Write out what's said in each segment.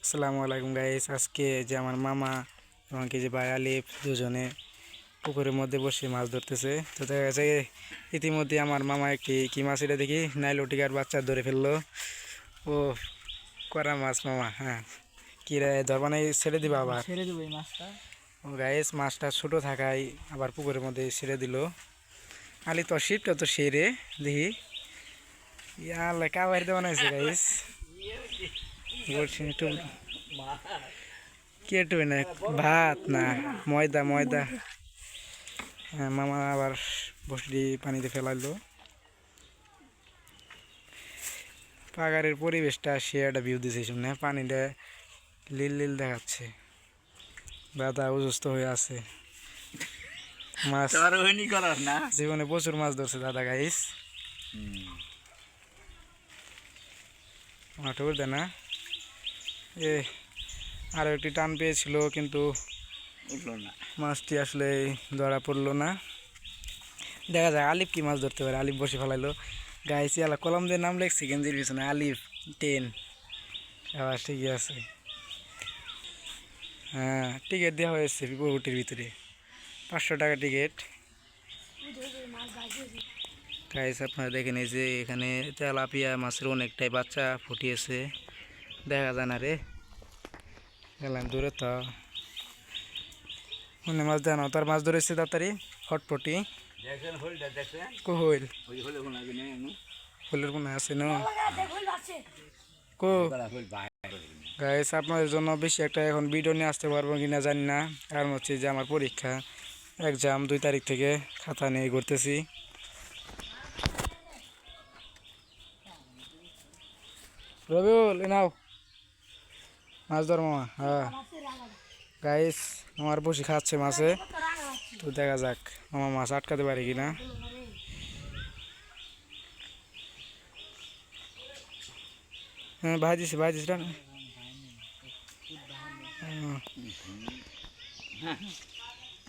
আসসালামু আলাইকুম গাইস। আজকে যে আমার মামা এবং কি যে ভাই আলিফ দুজনে পুকুরের মধ্যে বসে মাছ ধরতেছে। তো দেখা গেছে ইতিমধ্যে আমার মামা একটি কি মাছ এটা দেখি নাইলোটিকার বাচ্চা ধরে ফেললো। ও করা মাছ মামা, হ্যাঁ কি রে ধরবা নাই, ছেড়ে দিবা আবার? ছেড়ে দেবো এই মাছটা। ও গাইস, মাছটা ছোট থাকায় আবার পুকুরের মধ্যে ছেড়ে দিল। আলি তো শীতটা তো সেরে দেখি ইয়াল্লা কাবাড়িতে বানাইছে গাইস। বলছি একটু কি একটু না, ভাত না ময়দা ময়দা। হ্যাঁ, মামা আবার বসলি পানিতে ফেলাইলো। পাগারের পরিবেশটা সে একটা ভিউ দিছে শুনে, পানিটা লীল লীল দেখাচ্ছে, দাদা অসুস্থ হয়ে আছে। মাছ না জীবনে প্রচুর মাছ ধরছে দাদা গাইস। মাঠুর দে না এ আরও একটি টান পেয়েছিল কিন্তু উঠলো না। মাছটি আসলে ধরা পড়লো না। দেখা যায় আলিফ কি মাছ ধরতে পারে, আলিফ বসে ফেলাইলো গাইছি। আলা কলম দিয়ে নাম লেখছি গেঞ্জির পিছনে, আলিফ 10। আবার ঠিকই আছে। হ্যাঁ, টিকিট দেওয়া হয়েছে পুকুরটির ভিতরে, 500 টাকা টিকিট। গাইস আপনারা দেখেন এই যে এখানে তেলাপিয়া মাছের অনেকটাই বাচ্চা ফুটিয়েছে, দেখা যায় না রে। গেলাম দূরে তো অনেক মাছ দেয় না, তার মাছ ধরেছে তাড়াতাড়ি ফটফটি। কইল ফুলের কোন আছে না কো গাইস। আপনাদের জন্য বেশি একটা এখন ভিডিও নিয়ে আসতে পারবো কিনা জানি না, কারণ হচ্ছে যে আমার পরীক্ষা এক্সাম 2 তারিখ থেকে খাতা নিয়ে ঘুরতেছি। রবিউল নাও মাছ ধর মামা। হ্যাঁ গাইস, আমার বসে খাচ্ছে মাছে, তো দেখা যাক মামা মাছ আটকাতে পারে কিনা। হ্যাঁ ভাই দিছি না।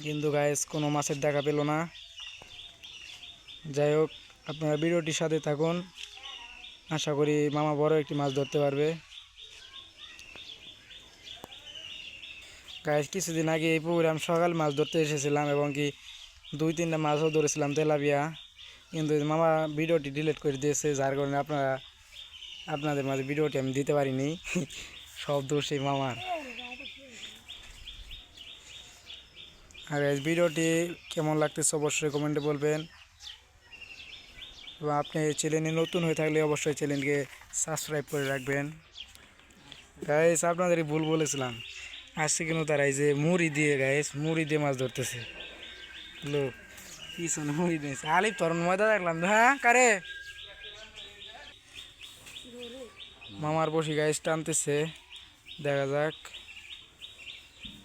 কিন্তু গাইস কোনো মাছের দেখা পেল না। যাই হোক, আপনারা ভিডিওটির সাথে থাকুন, আশা করি মামা বড় একটি মাছ ধরতে পারবে। গাইস কিছুদিন আগে এই পুকুরে আমি সকাল মাছ ধরতে এসেছিলাম এবং কি 2-3টা মাছও ধরেছিলাম তেলাপিয়া, কিন্তু মামা ভিডিওটি ডিলিট করে দিয়েছে, যার কারণে আপনাদের মাঝে ভিডিওটি আমি দিতে পারিনি। সব দোষ সেই মামার। আর ভিডিওটি কেমন লাগতেছে অবশ্যই কমেন্টে বলবেন, এবং আপনি চ্যানেলে নতুন হয়ে থাকলে অবশ্যই চ্যানেলকে সাবস্ক্রাইব করে রাখবেন। গাইস আপনাদের ভুল বলেছিলাম, আজকে কিন্তু তারা এই যে মুড়ি দিয়ে গাইস মুড়ি দিয়ে মাছ ধরতেছে। লোক পিছনে মুড়ি দিয়েছে। আলিফ তরুণ ময়দা দেখলাম, হ্যাঁ কারে মামার বসি গাইস টানতেছে, দেখা যাক।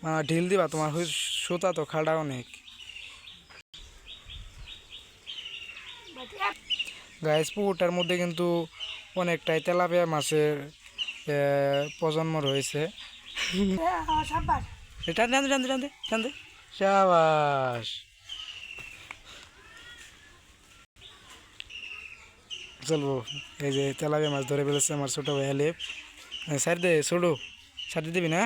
মামা ঢিল দিবা, তোমার সুতা তো খাড়া অনেক। গাইস পুকুরটার মধ্যে কিন্তু অনেকটাই তেলাপিয়া মাছের প্রজন্ম রয়েছে। টানতে টানতে টানতে টানতে টানতে সাবাস। চলবো, এই যে তেলাপিয়া মাছ ধরে ফেলেছে আমার ছোটো ভাই আলিফ। সাইড দে ছোটো, সাইড দিবি না,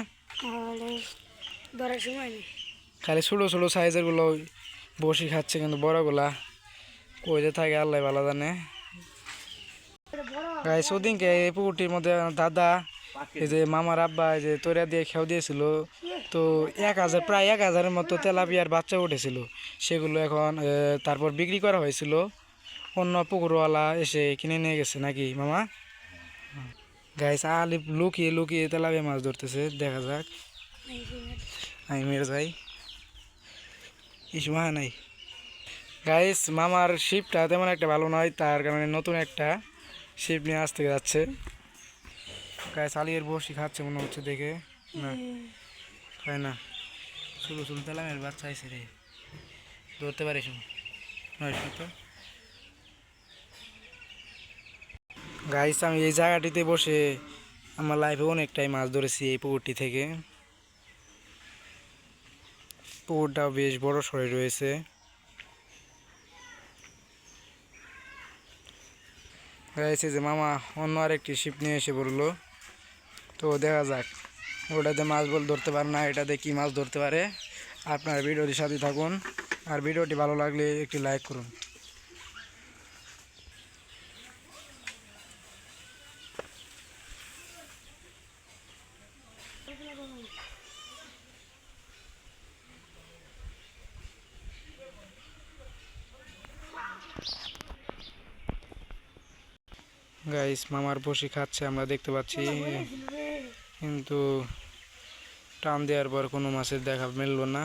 ধরার সময় নেই। খালি ছোটো ছোটো সাইজের গুলো বসি খাচ্ছে, কিন্তু বড়গুলা কই যে থাকে আল্লাহ ভালো জানে। গাইস ওদিনকে এই পুকুরটির মধ্যে দাদা এই যে মামার আব্বা এই যে তৈরা দিয়ে খেয়াও দিয়েছিল, তো 1000 প্রায় 1000-এর মতো তেলাপিয়ার বাচ্চা উঠেছিল। সেগুলো এখন তারপর বিক্রি করা হয়েছিল, অন্য পুকুরওয়ালা এসে কিনে নিয়ে গেছে নাকি মামা। গাইস আলিফ লুকিয়ে লুকিয়ে তেলাপিয়া মাছ ধরতেছে, দেখা যাক। আমি মেরে যাই, ইসমা নাই। গাইস মামার শিপটা তেমন একটা ভালো নয়, তার কারণে নতুন একটা শিপ নিয়ে আসতে যাচ্ছে। গাইস আলিয়ের বসি খাচ্ছে মনে হচ্ছে দেখে, না খায় না। শুরু শুরু তেলামের বাচ্চা আইসে রে, ধরতে পারিস তো। গাইস আমি এই জায়গাটিতে বসে আমার লাইফে অনেকটাই মাছ ধরেছি এই পুকুরটি থেকে। পুকুরটাও বেশ বড় সড়ে রয়েছে। গাইছে যে মামা অন্য আরেকটি শিপ নিয়ে এসে পড়লো, তো দেখা যাক। ওটাতে মাছ বল ধরতে পারে না, এটাতে কি মাছ ধরতে পারে। আপনারা ভিডিওটির সাথে থাকুন, আর ভিডিওটি ভালো লাগলে একটি লাইক করুন। গাইস মামার বসি খাচ্ছে আমরা দেখতে পাচ্ছি, কিন্তু টান দেওয়ার পর কোনো মাছের দেখা মিললো না।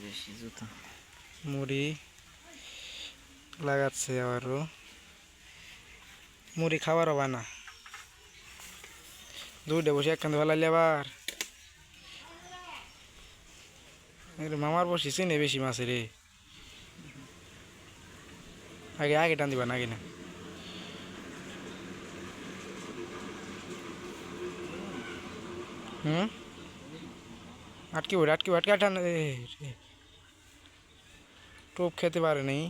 বেশি জুতো মুড়ি লাগাচ্ছে, আবারও মুড়ি খাবার হবে না, দুইটা বসে একখান ফেলাইলে আবার মামার বসি চেনে বেশি মাছের রে। আগে আগে টান দিবা না, আগে না। আটকে পড়ে আটকে আটকে টান। টোপ খেতে পারে নাই,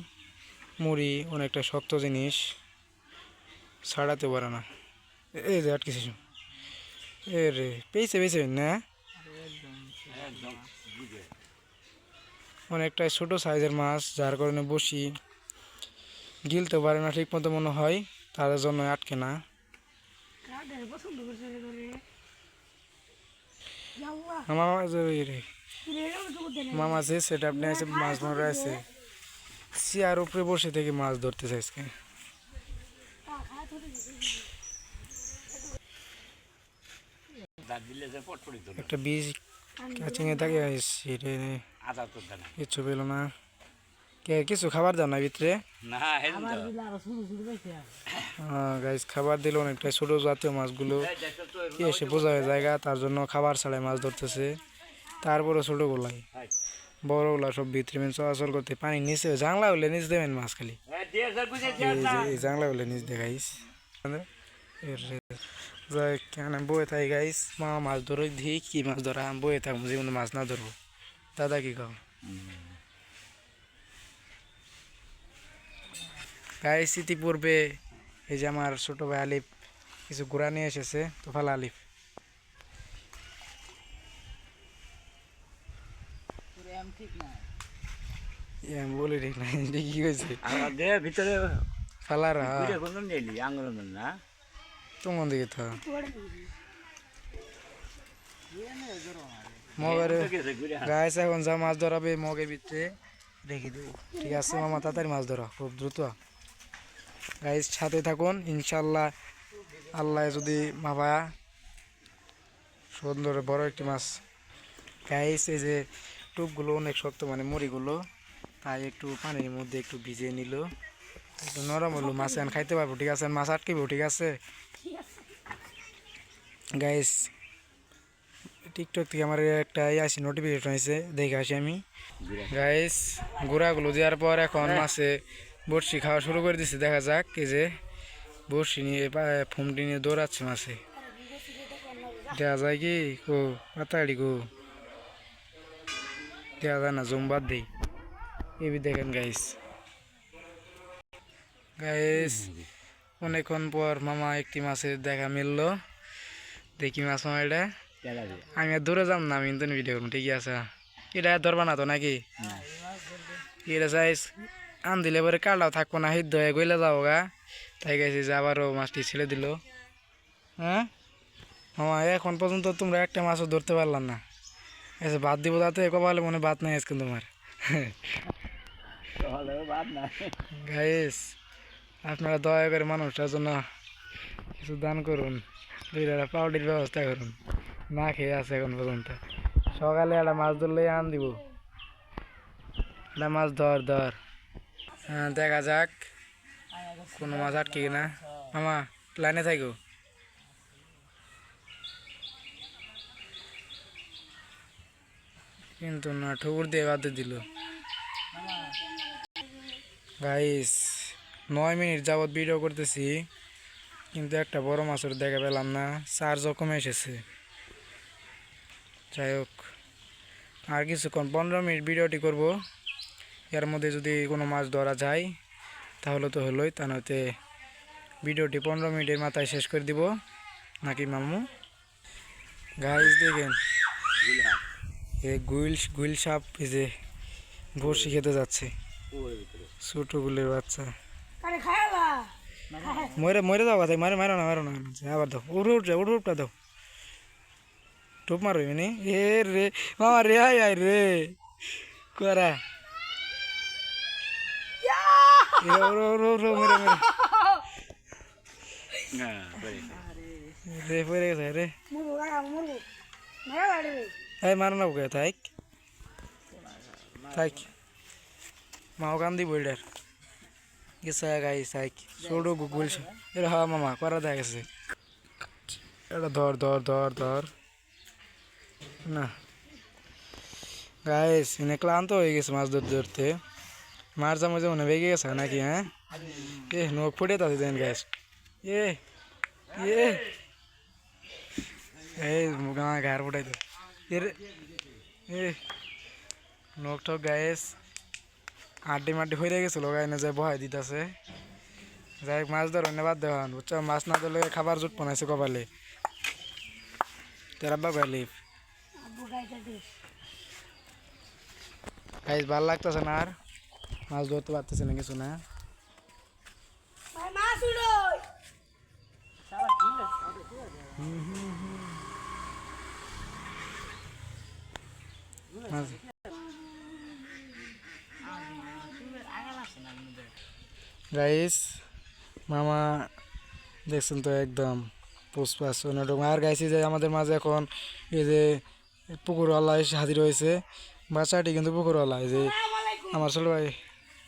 মুড়ি অনেকটা শক্ত জিনিস, ছাড়াতে পারে না। এই যে আটকেছিস এ রে, পেয়েছে পেয়েছে না, অনেকটা ছোট সাইজের মাছ, যার কারণে বসি গিলতে পারে না ঠিক মতো মনে হয়, তার জন্য আটকে না। মামা মামা যে সেট আপ নিয়ে আছে, মাছ মারা আছে, চেয়ার উপরে বসে থেকে মাছ ধরতে চাইছে। একটা বীজ কাচিংয়ে থাকে কিছু পেল না, কে কিছু খাবার দাও না ভিতরে। গাইস খাবার দিল অনেকটা ছোট জাতীয় মাছগুলো এসে বোঝা হয়ে জায়গা, তার জন্য খাবার ছাড়াই মাছ ধরতেছে। তারপরে ছোট গোলাই বড়গুলা সব ভিতরে চলাচল করতে, পানি নিচে জাংলা হলে নিচ দেবেন মাছ খালি, এই জাংলা হলে নিচ দেখাইস কেন বয়ে থাকি। গাইস মা মাছ ধরো দি, কি মাছ ধরা বয়ে থাকবো, জীবনে মাছ না ধরবো। দাদা কি খাও গাইস? ইতিপূর্বে এই যে আমার ছোট ভাই আলিফ কিছু ঘোড়া নিয়ে এসেছে, তো ফালা আলিফ বলি ঠিক না, কি হয়েছে ভিতরে ফালার না তোমার দিকে তো মগের গাইস এখন যা মাছ ধরাবে মগের ভিতরে রেখে দেবো, ঠিক আছে মামা? তাড়াতাড়ি মাছ ধরা খুব দ্রুত। গাইস সাথে থাকুন, ইনশাল্লাহ আল্লাহ যদি মাপা সুন্দর বড় একটি মাছ। গাইস এই যে টুপগুলো অনেক শক্ত, মানে মুড়িগুলো, তাই একটু পানির মধ্যে একটু ভিজিয়ে নিল, একটু নরম হলো, মাছ এখন খাইতে পারবো, ঠিক আছে? মাছ আটকিব, ঠিক আছে? গাইস টিকটক থেকে আমার একটা আসি নোটিফিকেশন হয়েছে, দেখে আসি আমি। গাইস গুঁড়াগুলো দেওয়ার পর এখন মাছে বড়শি খাওয়া শুরু করে দিচ্ছে, দেখা যাক। এই যে বড়শি নিয়ে ফুমটি নিয়ে দৌড়াচ্ছে মাছে, দেখা যায় কি কো পাতাড়ি গো, দেখা যায় না, জুমবাদ দেই এবি দেখেন গাইস। গাইস অনেকক্ষণ পর মামা একটি মাছের দেখা মিললো, দেখি মাছ মামা এটা। আমি আর দূরে যাম না, আমি কিন্তু ভিডিও করবো, ঠিক আছে? এটা ধরবা না তো নাকি? এটা চাইস আন দিলে পরে কাটাও থাকবো না, সিদ্ধ হয়ে গইলে যাবো গা, তাই গেছি যে আবারও মাছটি ছেড়ে দিল। হ্যাঁ মামা এখন পর্যন্ত তোমরা একটা মাছও ধরতে পারলাম না, এসে ভাত দিব তাতে কপালে মনে ভাত নাই আজকে তোমার। গাইস আপনারা দয়া করে মানুষটার জন্য কিছু দান করুন, দুইটা পাউডির ব্যবস্থা করুন, না খেয়ে আছে এখন পর্যন্ত। সকালে একটা মাছ ধরলে আন দিব, একটা মাছ ধর ধর। হ্যাঁ দেখা যাক কোনো মাছ আটকে কিনা। মামা লাইনে থাকো, কিন্তু না ঠুকুর দিয়ে বাদে দিল। গাইস 9 মিনিট যাবৎ ভিডিও করতেছি, কিন্তু একটা বড় মাছের দেখা পেলাম না, চার্জ কমে এসেছে। যাই হোক আর কিছুক্ষণ 15 মিনিট ভিডিওটি করব, এর মধ্যে যদি কোনো মাছ ধরা যায় তাহলে তো হলোই, তা নয়তো ভিডিওটি 15 মিনিটের মাথায় শেষ করে দিব, নাকি মামু? গাইস দেখেন এই গুইল সাপ এই যে বড়শি খেতে যাচ্ছে ছোট গুলের বাচ্চা আরে খায়ালা মরে মরে দাও কথা মারে মারো না আবার দাও উঠটা দাও টোপ মারো এমনি এ রে মামা রে আয় রে করা মেরে হ্যাঁ বলে রে পড়ে গেছে রে মুরু গায়া মুরু মেরা বাড়ি এই মারো না ওকে থাক মাও কান্দি বইডার গেছে গাই সাইক ছোটো গুগল এরা হওয়া মামা করা দেখা গেছে এটা ধর না গাইস এনে ক্লান্ত হয়ে গেছে মাছ ধরতে মার চামচে মনে বেগে গেছে নাকি হ্যাঁ এ নখ ফুটে তাতে দেন গাইস এ এই আমার ঘাড় ফুটাই তো এ নখ ঠক গাইস আড্ডি মাড্ডি হয়ে গেছিল গাই না যায় বহাই দিতেছে যাই হোক মাছ ধরো বাদ দেওয়ান বুঝছো মাছ না ধরলে খাবার জুট বানাইছে কপালে তেরা বা গাইলি আব্বু গাইতে দিস গাইস ভালো লাগতেছে না আর মাছ ধরতে পারতেছে না কিছু না ভাই মাছ উড়োই গাইস মামা দেখছেন তো একদম পুষ্পাস আর গাইছি যে আমাদের মাঝে এখন এই যে পুকুরওয়ালা এসে হাজির হয়েছে বাচ্চাটি কিন্তু পুকুরওয়ালা এই যে আসসালামু আলাইকুম আমার ছোট ভাই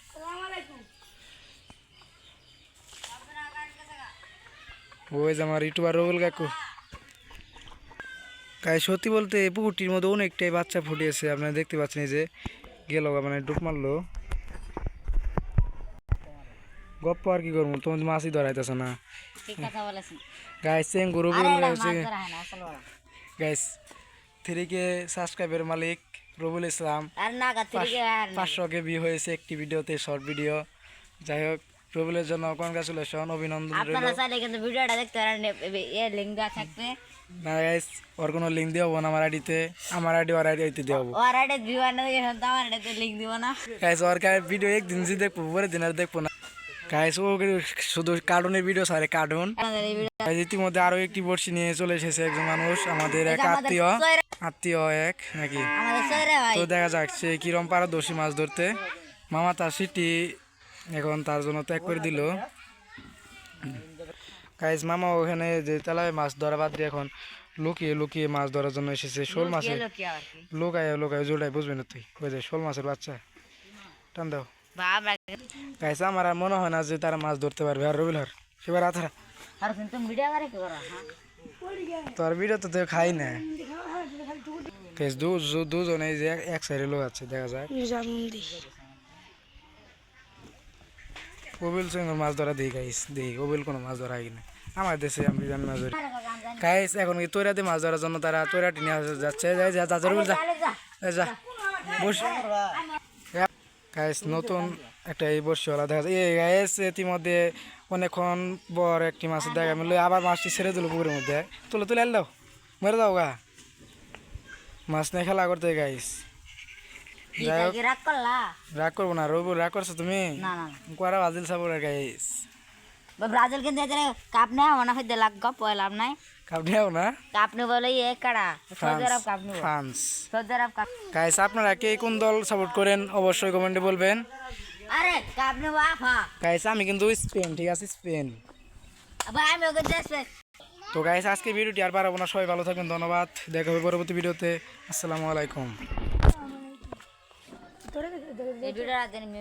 আসসালামু আলাইকুম ওই যে আমার ইউটিউবার রবুল কাকু গাই সত্যি বলতে এই পুকুরটির মধ্যে অনেকটাই বাচ্চা ফুটিয়েছে আপনারা দেখতে পাচ্ছেন এই যে গেল মানে ডুব মারলো গপ্প আর কি করবো তোমার মাছই ধরাইতেছ না গাইস সেম গরু গাইস 3K সাবস্ক্রাইবের মালিক রবুল ইসলাম 500 ভিউ হয়েছে একটি ভিডিওতে শর্ট ভিডিও যাই হোক রবুলের জন্য কনগ্রাচুলেশন অভিনন্দন আপনারা চাইলে কিন্তু ভিডিওটা দেখতে পারেন এর লিংক দেওয়া থাকবে না গাইস ওর কোনো লিঙ্ক দিয়ে হবো না আমার আইডিতে আমার আইডি ওর আইডিতে দিয়ে হবো ওর আইডি ভিউ আনে দেখে তো আমার আইডিতে লিংক দিব না গাইস ওর ভিডিও একদিন যে দেখবো পরের দিন আর দেখবো না গাইস ও শুধু কার্টুনের ভিডিও সারে কার্টুন আপনাদের এই ভিডিও ইতিমধ্যে আরো একটি বড়শি নিয়ে চলে এসেছে একজন মানুষ আমাদের এক আত্মীয় এক নাকি আমাদের সরে ভাই তো দেখা যাক সে কিরম পারদর্শী মাছ ধরতে মামা তার সিটি এখন তার জন্য ত্যাগ করে দিল গাইস মামা ওখানে যে তেলায় মাছ ধরা বাদ দিয়ে এখন লুকিয়ে মাছ ধরার জন্য এসেছে শোল মাছের গেল কি আর কি লোকায় জোড়াই বুঝবে না তুই ওই যে শোল মাছের বাচ্চা টান দাও বাপ গাইস আমার আর মনে হয় না যে তারা মাছ ধরতে পারবে আর রবিল হার সেবার আথারা আর কিন্তু ভিডিও করে কি করা হ্যাঁ তোর ভিডিও তো তুই খাই না গাইস দুজন এই যে এক সাইডে লোক আছে দেখা যাক নিজামুন্দি ওবিল সঙ্গে মাছ ধরা দিই গাইস দেখি ওবিল কোনো মাছ ধরা হয় না আমার দেশে আমি মাছ ধরি গাইস এখন কি তৈরাতে মাছ ধরার জন্য তারা তৈরাটি নিয়ে যাচ্ছে যাই যা রবিল যা বস গাইস নতুন একটা এই বর্ষিওয়ালা দেখা যায় এই গাইস ইতিমধ্যে অনেকক্ষণ বড় একটি মাছের দেখা মিললো আবার মাছটি ছেড়ে দিল পুকুরের মধ্যে তুলে আল দাও মেরে দাও গা মাছ নিয়ে খেলা করতে গাইস যাই হোক রাগ করলা রাগ করবো না রবি রাগ করছো তুমি না না কোয়ারা বাজিল সাপোর্ট গাইস ব্রাজিল কিন্তু এদের কাপ নেওয়া মনে হয় লাগ গপ পয়লাম নাই কাপ নিও না কাপ নে বলে এ কাড়া সৌদি আরব কাপ নেব ফ্রান্স সৌদি আরব কাপ গাইস আপনারা কে কোন দল সাপোর্ট করেন অবশ্যই কমেন্টে বলবেন আরে কাপ নেব আফা গাইস আমি কিন্তু স্পেন ঠিক আছে স্পেন ভাই আমি ওকে দেখবে তো গাইস আজকে ভিডিওটি আর বাড়াবো না সবাই ভালো থাকবেন ধন্যবাদ দেখা হবে পরবর্তী ভিডিওতে আসসালামু আলাইকুম তোরে এই ভিডিওটা